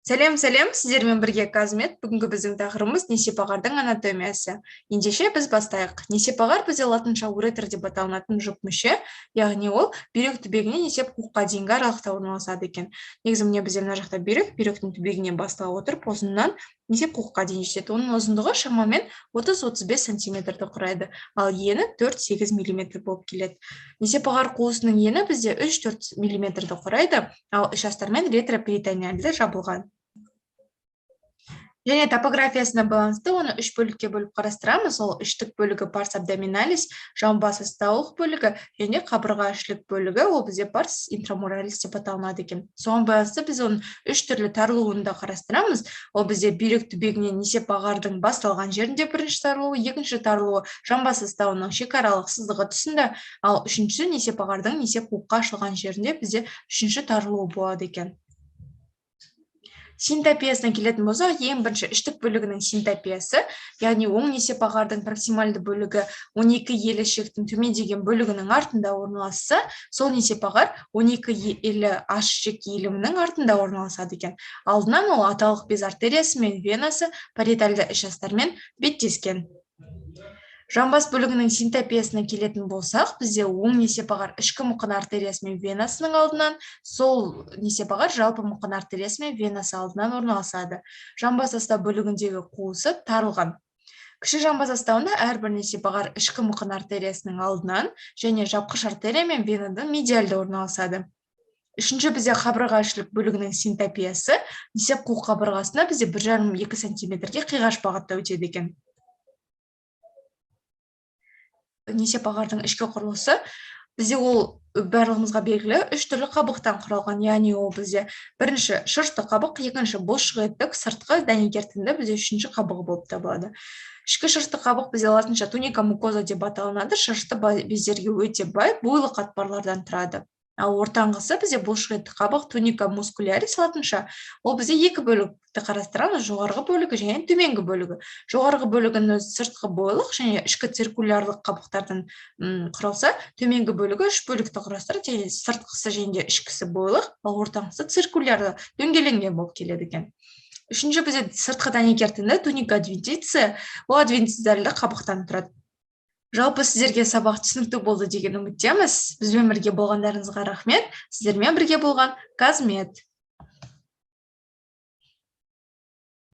Сәлем, сіздермен бірге Казмет. Бүгінгі біздің тақырыбымыз несепағардың анатомиясы. Ендеше біз бастайық. Несепағар бізде латынша уретр деп аталынатын жұп мүше, яғни ол бүйрек түбегінен несеп қуыққа дейінгі аралықта орналасады екен. Негізі міне бізде мына жақта бүйректің түбегінен бастала отырып, ұзыннан несеп қуыққа дейін жетеді. Оның ұзындығы шамамен 30-35 сантиметрді құрайды, ал ені 4-8 мм болып келеді. Несепағар қуысының ені бізде 3-4 мм құрайды, ал іш астармен ретроперитониальды жабылған. Және топографиясына байланысты оны үш бөлікке бөліп қарастырамыз. Ол іштік бөлігі парс абдоминалис, жамбас астаулық бөлігі және қабырға ішілік бөлігі, ол бізде парс интрамуралис деп аталынады екен. Соған байланысты біз оның үш түрлі тарылуын да қарастырамыз. Ол бізде бүйрек түбегінен несепағардың басталған жерінде бірінші тарылуы, екінші тарылуы жамбас астауының шекаралық сызығы тұсында, ал үшіншісі несепағардың несеп қуыққа ашылған жерінде бізде үшінші тарылуы болады екен. Синтопиясына келетін болсақ, ең бірінші іштік бөлігінің синтопиясы, яғни оң несепағардың проксимальды бөлігі 12 елі ішектің төмендеген бөлігінің артында орналасса, сол несепағар 12 елі аш ішек иілімінің артында орналасады екен. Алдынан ол аталық без артериясы мен венасы париетальды іш астармен беттескен. Жамбас бөлігінің синтопиясына келетін болсақ, бізде оң несепағар ішкі мұқын артериясы мен венасының алдынан, сол несепағар жалпы мұқын артериясы мен венасы алдынан орналасады. Жамбас астау бөлігіндегі қуысы тарылған. Кіші жамбас астауында әрбір несепағар ішкі мұқын артериясының алдынан және жапқыш артерия мен венадан медиальды орналасады. Үшінші бізде қабырға ішілік бөлігінің синтопиясы, несеп қуық қабырғасына бізде 1,5-2 сантиметрге қиғаш бағытта өтеді екен. Несепағардың ішкі құрылысы бізде ол барлығымызға белгілі үш түрлі қабықтан құралған, яғни ол бізде бірінші шырышты қабық, екінші бұлшық еттік, сыртқы дәнекер тінді бізде үшінші қабығы болып табылады. Ішкі шырышты қабық бізде латынша туника мукоза деп аталынады, шырышты бездерге өте бай бойлы қатпарлардан тұрады. Ал ортаңғысы бізде бұлшық етті қабық, туника мускулярис латынша, ол бізде екі бөлікті қарастырамыз, жоғарғы бөлігі және төменгі бөлігі. Жоғарғы бөлігінің өзі сыртқы бойлық және ішкі циркулярлық қабықтардан құралса, төменгі бөлігі үш бөлікті құрастырады, және сыртқысы және ішкісі бойлық, ал ортаңғысы циркулярлы дөңгеленген болып келеді екен. Үшінші бізде сыртқы дәнекер тінді туника адвентиция, ол адвентицидальді қабықтан тұрады. Жалпы сіздерге сабақ түсінікті болды деген үміттеміз. Бізбен бірге болғандарыңызға рахмет. Сіздермен бірге болған Казмет.